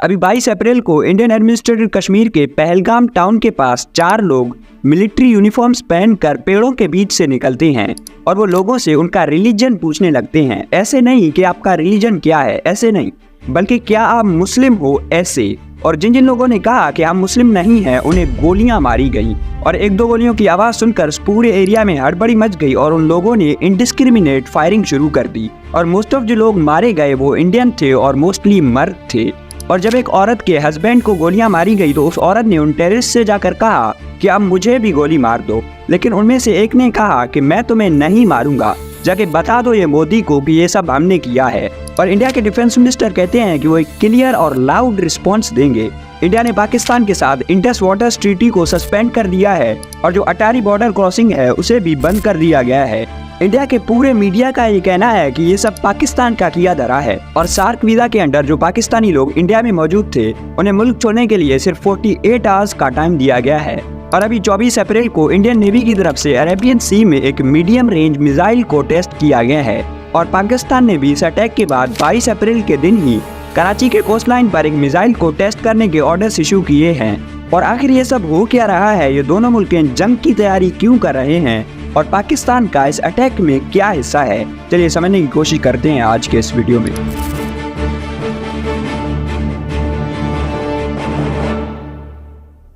अभी 22 अप्रैल को Indian administrated Kashmir के पहलगाम टाउन के पास 4 लोग मिलिट्री यूनिफॉर्म्स पहनकर पेड़ों के बीच से निकलते हैं और वो लोगों से उनका रिलीजन पूछने लगते हैं। ऐसे नहीं कि आपका रिलीजन क्या है, ऐसे नहीं, बल्कि क्या आप मुस्लिम हो, ऐसे। और जिन जिन लोगों ने कहा कि हम मुस्लिम नहीं हैं, उन्हें गोलियां मारी गई और 1-2 गोलियों की आवाज़ सुनकर पूरे एरिया में हड़बड़ी मच गई और उन लोगों ने इंडिस्क्रिमिनेट फायरिंग शुरू कर दी। और मोस्ट ऑफ जो लोग मारे गए वो इंडियन थे और मोस्टली मर्द थे। और जब एक औरत के हस्बैंड को गोलियां मारी गई तो उस औरत ने उन टेररिस्ट से जाकर कहा कि अब मुझे भी गोली मार दो, लेकिन उनमें से एक ने कहा कि मैं तुम्हें नहीं मारूंगा, जाके बता दो ये मोदी को कि ये सब हमने किया है। और इंडिया के डिफेंस मिनिस्टर कहते हैं कि वो एक क्लियर और लाउड रिस्पॉन्स देंगे। इंडिया ने पाकिस्तान के साथ इंडस वाटर्स ट्रीटी को सस्पेंड कर दिया है और जो अटारी बॉर्डर क्रॉसिंग है उसे भी बंद कर दिया गया है। इंडिया के पूरे मीडिया का ये कहना है कि ये सब पाकिस्तान का किया धरा है। और सार्क वीजा के अंडर जो पाकिस्तानी लोग इंडिया में मौजूद थे उन्हें मुल्क छोड़ने के लिए सिर्फ 48 आवर्स का टाइम दिया गया है। और अभी 24 अप्रैल को इंडियन नेवी की तरफ से अरेबियन सी में एक मीडियम रेंज मिसाइल को टेस्ट किया गया है। और पाकिस्तान ने भी इस अटैक के बाद 22 अप्रैल के दिन ही कराची के कोस्ट लाइन पर एक मिसाइल को टेस्ट करने के ऑर्डर्स इशू किए हैं। और आखिर ये सब हो क्या रहा है, ये दोनों मुल्कें जंग की तैयारी क्यों कर रहे हैं और पाकिस्तान का इस अटैक में क्या हिस्सा है, चलिए समझने की कोशिश करते हैं आज के इस वीडियो में।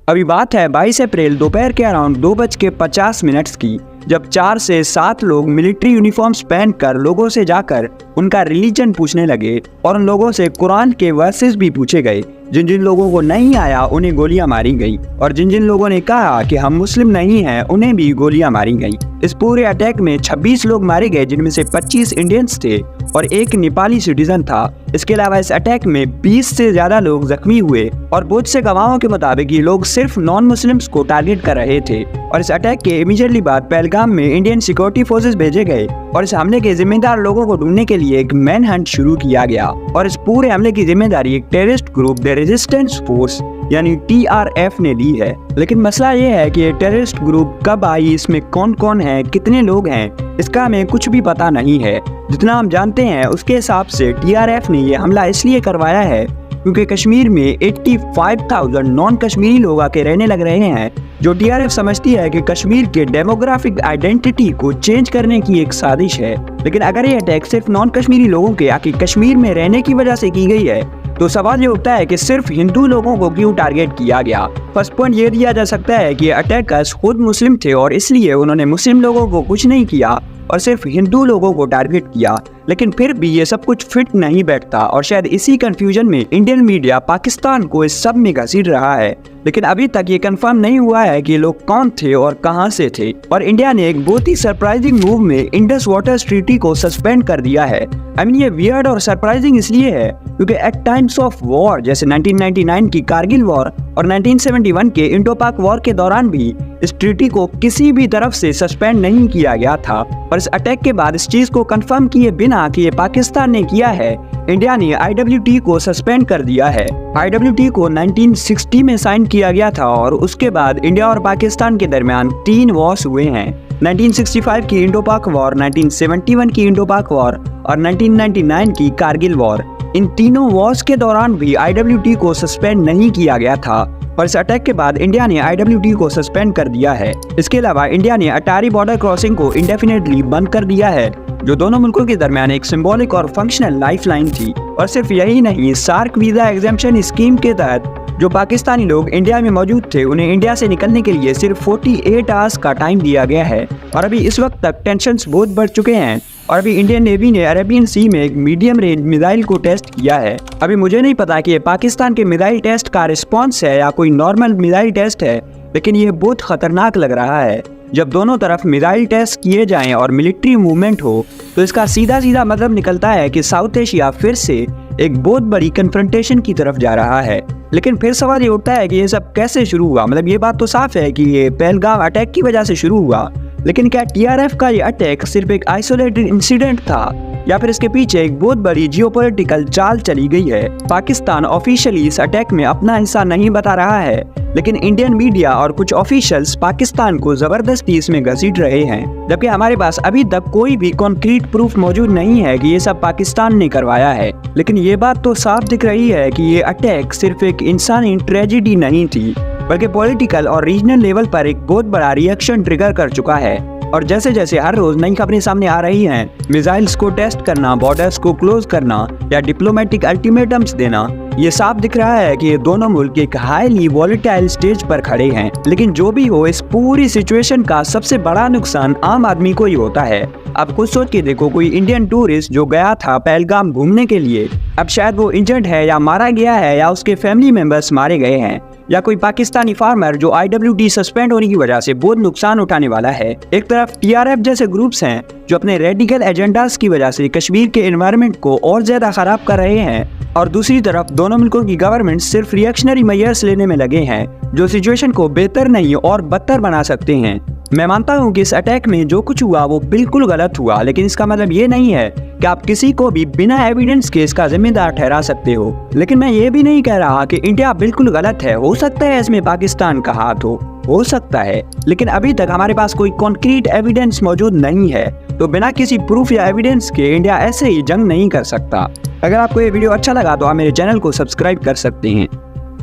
अभी बात है 22 अप्रैल दोपहर के अराउंड 2:50 की, जब 4 से 7 लोग मिलिट्री यूनिफॉर्म्स पहनकर लोगों से जाकर उनका रिलीजन पूछने लगे और उन लोगों से कुरान के वर्सेस भी पूछे गए। जिन जिन लोगों को नहीं आया उन्हें गोलियां मारी गई और जिन जिन लोगों ने कहा कि हम मुस्लिम नहीं हैं उन्हें भी गोलियां मारी गई। इस पूरे अटैक में 26 लोग मारे गए, जिनमें से 25 इंडियंस थे और एक नेपाली सिटीजन था। इसके अलावा इस अटैक में 20 से ज्यादा लोग जख्मी हुए और बहुत से गवाहों के मुताबिक ये लोग सिर्फ नॉन मुस्लिम्स को टारगेट कर रहे थे। और इस अटैक के इमीडिएटली बाद पहलगाम में इंडियन सिक्योरिटी फोर्सेस भेजे गए और इस हमले के जिम्मेदार लोगों को ढूंढने के लिए एक मैन हंट शुरू किया गया। और इस पूरे हमले की जिम्मेदारी एक terrorist group the resistance force यानी TRF ने ली है। लेकिन मसला ये है कि ये टेररिस्ट ग्रुप कब आई, इसमें कौन कौन है, कितने लोग हैं, इसका हमें कुछ भी पता नहीं है। जितना हम जानते हैं उसके हिसाब से TRF ने ये हमला इसलिए करवाया है क्योंकि कश्मीर में 85,000 नॉन कश्मीरी लोग आके रहने लग रहे हैं, जो TRF समझती है कि कश्मीर के डेमोग्राफिक आइडेंटिटी को चेंज करने की एक साजिश है। लेकिन अगर ये अटैक सिर्फ नॉन कश्मीरी लोगों के आके कश्मीर में रहने की वजह से की गई है तो सवाल ये उठता है कि सिर्फ हिंदू लोगों को क्यों टारगेट किया गया। फर्स्ट पॉइंट ये दिया जा सकता है कि अटैकर्स खुद मुस्लिम थे और इसलिए उन्होंने मुस्लिम लोगों को कुछ नहीं किया और सिर्फ हिंदू लोगों को टारगेट किया। लेकिन फिर भी ये सब कुछ फिट नहीं बैठता और शायद इसी कंफ्यूजन में इंडियन मीडिया पाकिस्तान को इस सब में घसीट रहा है। लेकिन अभी तक ये कंफर्म नहीं हुआ है कि लोग कौन थे और कहां से थे। और इंडिया ने एक बहुत ही सरप्राइजिंग मूव में इंडस वाटर्स ट्रीटी को सस्पेंड कर दिया है। ये वियर्ड और सरप्राइजिंग इसलिए है क्योंकि एट टाइम्स ऑफ वॉर जैसे 1999 की कारगिल वॉर और 1971 के इंडो पाक वॉर के दौरान भी इस ट्रीटी को किसी भी तरफ से सस्पेंड नहीं किया गया था। और इस अटैक के बाद इस चीज को कंफर्म किए बिना कि ये पाकिस्तान ने किया है, इंडिया ने IWT को सस्पेंड कर दिया है। IWT को 1960 में साइन किया गया था और उसके बाद इंडिया और पाकिस्तान के दरमियान 3 वॉर्स हुए हैं। 1965 की इंडो पाक वॉर, 1971 की इंडो पाक वॉर और 1999 की कारगिल वॉर। इन तीनों वॉर्स के दौरान भी IWT को सस्पेंड नहीं किया गया था और इस अटैक के बाद इंडिया ने IWT को सस्पेंड कर दिया है। इसके अलावा इंडिया ने अटारी बॉर्डर क्रॉसिंग को इंडेफिनेटली बंद कर दिया है, जो दोनों मुल्कों के दरमियान एक सिंबॉलिक और फंक्शनल लाइफलाइन थी। और सिर्फ यही नहीं, सार्क वीजा एग्जेम्पशन स्कीम के तहत जो पाकिस्तानी लोग इंडिया में मौजूद थे उन्हें इंडिया से निकलने के लिए सिर्फ 48 आवर्स का टाइम दिया गया है। और अभी इस वक्त तक टेंशन्स बहुत बढ़ चुके हैं और अभी इंडियन नेवी ने अरेबियन सी में एक मीडियम रेंज मिसाइल को टेस्ट किया है। अभी मुझे नहीं पता कि ये पाकिस्तान के मिसाइल टेस्ट का रिस्पॉन्स है या कोई नॉर्मल मिसाइल टेस्ट है, लेकिन ये बहुत खतरनाक लग रहा है। जब दोनों तरफ मिसाइल टेस्ट किए जाएं और मिलिट्री मूवमेंट हो तो इसका सीधा सीधा मतलब निकलता है कि साउथ एशिया फिर से एक बहुत बड़ी कन्फ्रंटेशन की तरफ जा रहा है। लेकिन फिर सवाल ये उठता है कि ये सब कैसे शुरू हुआ। ये बात तो साफ है कि ये पहलगाम अटैक की वजह से शुरू हुआ, लेकिन क्या TRF का ये अटैक सिर्फ एक आइसोलेटेड इंसिडेंट था या फिर इसके पीछे एक बहुत बड़ी जियोपॉलिटिकल चाल चली गई है। पाकिस्तान ऑफिशियली इस अटैक में अपना हिस्सा नहीं बता रहा है, लेकिन इंडियन मीडिया और कुछ ऑफिशियल्स पाकिस्तान को जबरदस्ती इसमें घसीट रहे हैं, जबकि हमारे पास अभी तक कोई भी कॉन्क्रीट प्रूफ मौजूद नहीं है कि ये सब पाकिस्तान ने करवाया है। लेकिन ये बात तो साफ दिख रही है कि ये अटैक सिर्फ एक इंसानी ट्रेजेडी नहीं थी, बल्कि पॉलिटिकल और रीजनल लेवल पर एक बहुत बड़ा रिएक्शन ट्रिगर कर चुका है। और जैसे जैसे हर रोज नई खबरें सामने आ रही हैं, मिसाइल्स को टेस्ट करना, बॉर्डर्स को क्लोज करना या डिप्लोमेटिक अल्टीमेटम्स देना, ये साफ दिख रहा है कि ये दोनों मुल्क एक हाईली वॉलेटाइल स्टेज पर खड़े हैं। लेकिन जो भी हो, इस पूरी सिचुएशन का सबसे बड़ा नुकसान आम आदमी को ही होता है। अब कुछ सोच के देखो, कोई इंडियन टूरिस्ट जो गया था पहलगाम घूमने के लिए, अब शायद वो इंजर्ड है या मारा गया है या उसके फैमिली मेंबर्स मारे गए हैं, या कोई पाकिस्तानी फार्मर जो IWD सस्पेंड होने की वजह से बहुत नुकसान उठाने वाला है। एक तरफ TRF जैसे ग्रुप्स हैं जो अपने रेडिकल एजेंडास की वजह से कश्मीर के एनवायरनमेंट को और ज्यादा खराब कर रहे हैं, और दूसरी तरफ दोनों मुल्कों की गवर्नमेंट सिर्फ रिएक्शनरी मेजर्स लेने में लगे हैं जो सिचुएशन को बेहतर नहीं और बदतर बना सकते हैं। मैं मानता हूँ कि इस अटैक में जो कुछ हुआ वो बिल्कुल गलत हुआ, लेकिन इसका मतलब ये नहीं है कि आप किसी को भी बिना एविडेंस के इसका जिम्मेदार ठहरा सकते हो। लेकिन मैं ये भी नहीं कह रहा कि इंडिया बिल्कुल गलत है। हो सकता है इसमें पाकिस्तान का हाथ हो सकता है, लेकिन अभी तक हमारे पास कोई कॉन्क्रीट एविडेंस मौजूद नहीं है, तो बिना किसी प्रूफ या एविडेंस के इंडिया ऐसे ही जंग नहीं कर सकता। अगर आपको ये वीडियो अच्छा लगा तो आप मेरे चैनल को सब्सक्राइब कर सकते हैं।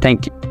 Thank you.